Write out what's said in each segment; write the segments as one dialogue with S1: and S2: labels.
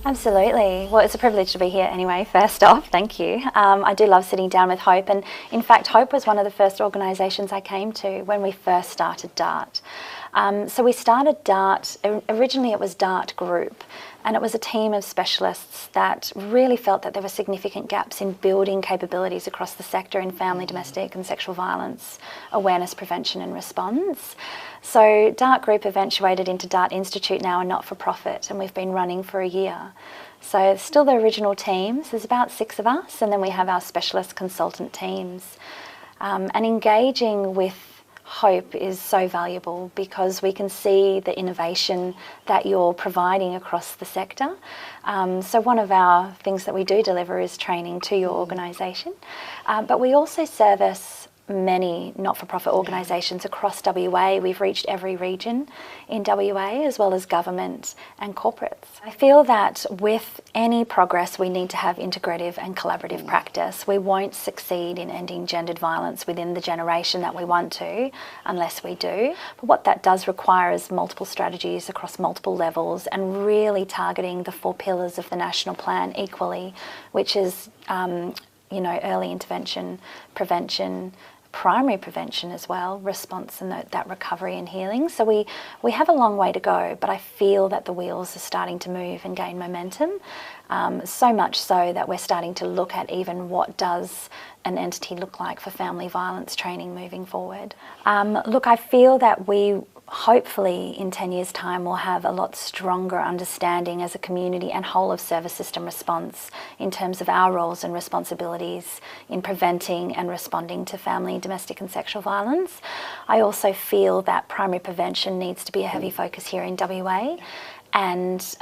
S1: Absolutely. Well, it's a privilege to be here anyway, first off, thank you. I do love sitting down with Hope, and in fact Hope was one of the first organisations I came to when we first started DART. So we started DART, originally it was DART Group, and it was a team of specialists that really felt that there were significant gaps in building capabilities across the sector in family, domestic and sexual violence, awareness, prevention and response. So DART Group eventuated into DART Institute, now a not-for-profit, and we've been running for a year. So still the original teams, there's about 6 of us, and then we have our specialist consultant teams. And engaging with Hope is so valuable because we can see the innovation that you're providing across the sector. So one of our things that we do deliver is training to your organisation, but we also service many not-for-profit organisations across WA. We've reached every region in WA as well as government and corporates. I feel that with any progress we need to have integrative and collaborative practice. We won't succeed in ending gendered violence within the generation that we want to unless we do. But what that does require is multiple strategies across multiple levels and really targeting the 4 pillars of the national plan equally, which is early intervention, prevention, primary prevention as well, response and that recovery and healing. So we have a long way to go, but I feel that the wheels are starting to move and gain momentum, so much so that we're starting to look at even what does an entity look like for family violence training moving forward. Look, I feel that we hopefully in 10 years' time we'll have a lot stronger understanding as a community and whole of service system response in terms of our roles and responsibilities in preventing and responding to family, domestic and sexual violence. I also feel that primary prevention needs to be a heavy focus here in WA, and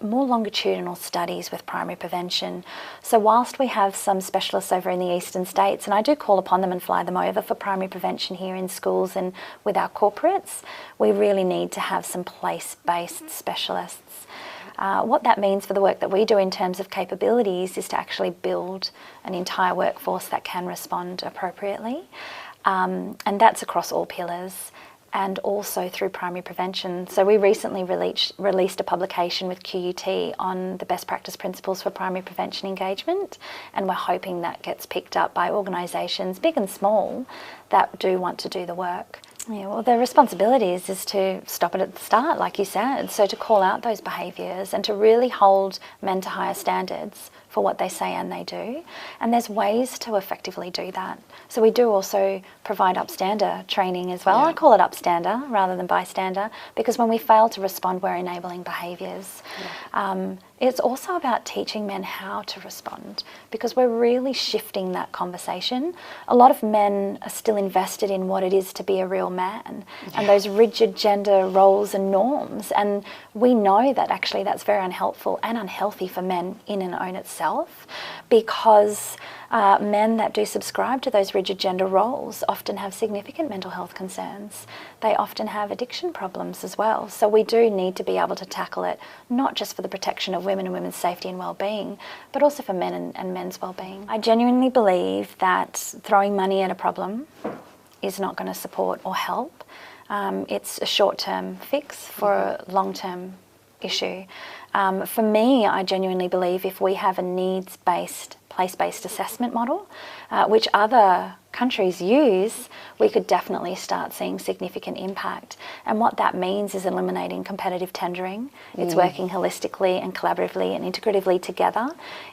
S1: more longitudinal studies with primary prevention. So whilst we have some specialists over in the eastern states, and I do call upon them and fly them over for primary prevention here in schools and with our corporates, we really need to have some place-based specialists. What that means for the work that we do in terms of capabilities is to actually build an entire workforce that can respond appropriately, and that's across all pillars, and also through primary prevention. So we recently released a publication with QUT on the best practice principles for primary prevention engagement, and we're hoping that gets picked up by organisations, big and small, that do want to do the work. Yeah, well, the responsibility is to stop it at the start, like you said, so to call out those behaviours and to really hold men to higher standards for what they say and they do. And there's ways to effectively do that. So we do also provide upstander training as well. Yeah. I call it upstander rather than bystander, because when we fail to respond, we're enabling behaviours. Yeah. It's also about teaching men how to respond, because we're really shifting that conversation. A lot of men are still invested in what it is to be a real man, and those rigid gender roles and norms, and we know that actually that's very unhelpful and unhealthy for men in and on itself, because men that do subscribe to those rigid gender roles often have significant mental health concerns. They often have addiction problems as well. So we do need to be able to tackle it, not just for the protection of women and women's safety and well-being, but also for men and men's well-being. I genuinely believe that throwing money at a problem is not going to support or help. It's a short-term fix for a long-term issue. For me, I genuinely believe if we have a needs-based, place-based assessment model, which other countries use, we could definitely start seeing significant impact. And what that means is eliminating competitive tendering. It's working holistically and collaboratively and integratively together.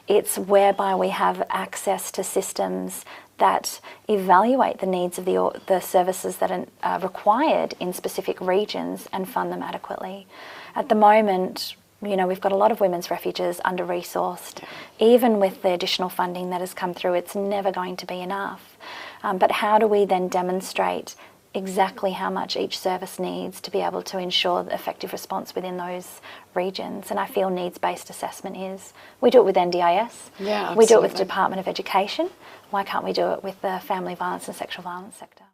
S1: It's whereby we have access to systems that evaluate the needs of the services that are required in specific regions and fund them adequately. At the moment, we've got a lot of women's refuges under-resourced. Even with the additional funding that has come through, it's never going to be enough. But how do we then demonstrate exactly how much each service needs to be able to ensure the effective response within those regions? And I feel needs-based assessment is. We do it with NDIS.
S2: Yeah,
S1: we do it with the Department of Education. Why can't we do it with the family violence and sexual violence sector?